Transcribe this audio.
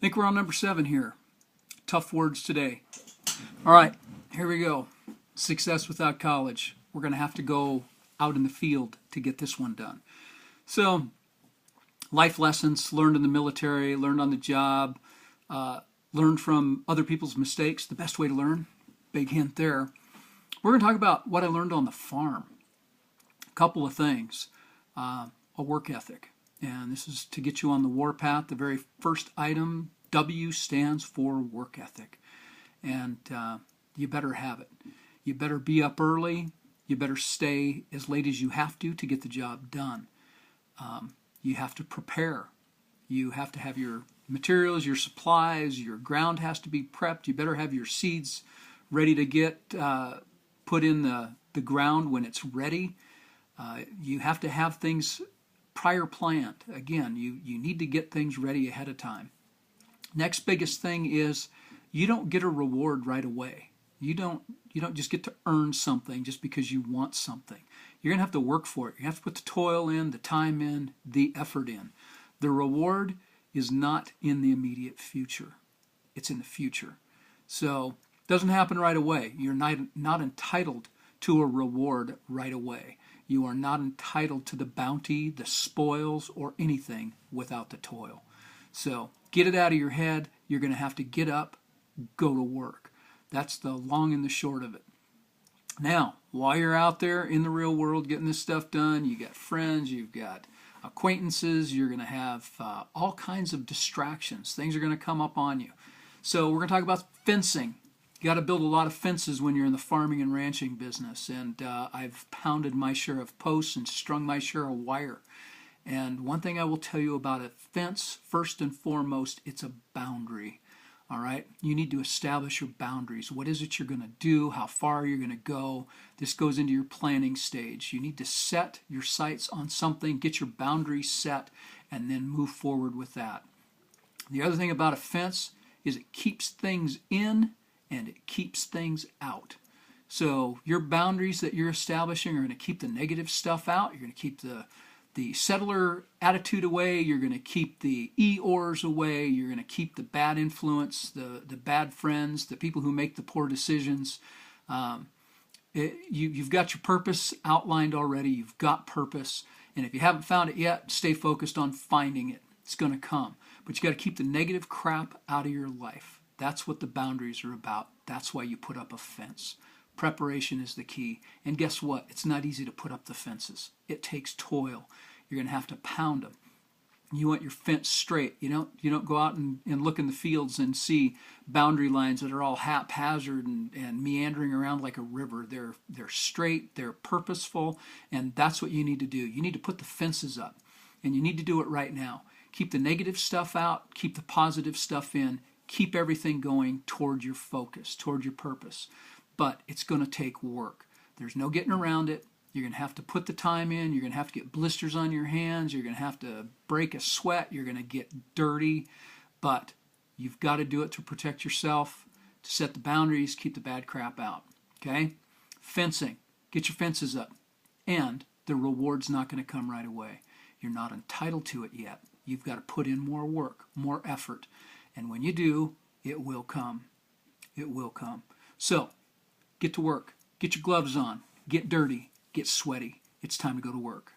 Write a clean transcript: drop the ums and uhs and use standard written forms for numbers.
think we're on number 7 here. Tough words today. All right, here we go. Success without college. We're going to have to go out in the field to get this one done. So, life lessons learned in the military, learned on the job, learned from other people's mistakes. The best way to learn. Big hint there. We're going to talk about what I learned on the farm. A couple of things. A work ethic. And this is to get you on the warpath. The very first item, W, stands for work ethic. And you better have it. You better be up early. You better stay as late as you have to get the job done. You have to prepare. You have to have your materials, your supplies, your ground has to be prepped. You better have your seeds ready to get put in the ground when it's ready. You have to have things prior planned. Again, you need to get things ready ahead of time. Next biggest thing is you don't get a reward right away. You don't just get to earn something just because you want something. You're going to have to work for it. You have to put the toil in, the time in, the effort in. The reward is not in the immediate future. It's in the future. So it doesn't happen right away. You're not entitled to a reward right away. You are not entitled to the bounty, the spoils, or anything without the toil. So get it out of your head. You're going to have to get up, go to work. That's the long and the short of it. Now, while you're out there in the real world getting this stuff done, you got friends, you've got acquaintances, you're going to have all kinds of distractions. Things are going to come up on you. So we're going to talk about fencing. You got to build a lot of fences when you're in the farming and ranching business. And I've pounded my share of posts and strung my share of wire. And one thing I will tell you about a fence, first and foremost, it's a boundary. All right, you need to establish your boundaries. What is it you're going to do? How far you're going to go? This goes into your planning stage. You need to set your sights on something, get your boundaries set, and then move forward with that. The other thing about a fence is it keeps things in and it keeps things out. So your boundaries that you're establishing are going to keep the negative stuff out. You're going to keep the settler attitude away. You're going to keep the Eeyores away. You're going to keep the bad influence, the bad friends, the people who make the poor decisions. You've got your purpose outlined already. You've got purpose. And if you haven't found it yet, stay focused on finding it. It's going to come. But you got to keep the negative crap out of your life. That's what the boundaries are about. That's why you put up a fence. Preparation is the key. And guess what? It's not easy to put up the fences. It takes toil. You're going to have to pound them. You want your fence straight. You don't go out and look in the fields and see boundary lines that are all haphazard and meandering around like a river. They're straight, they're purposeful, and that's what you need to do. You need to put the fences up, and you need to do it right now. Keep the negative stuff out, keep the positive stuff in, keep everything going toward your focus, toward your purpose. But it's going to take work. There's no getting around it. You're going to have to put the time in. You're going to have to get blisters on your hands. You're going to have to break a sweat. You're going to get dirty. But you've got to do it to protect yourself, to set the boundaries, keep the bad crap out. Okay? Fencing. Get your fences up. And the reward's not going to come right away. You're not entitled to it yet. You've got to put in more work, more effort. And when you do, it will come. It will come. So, get to work. Get your gloves on. Get dirty. Get sweaty. It's time to go to work.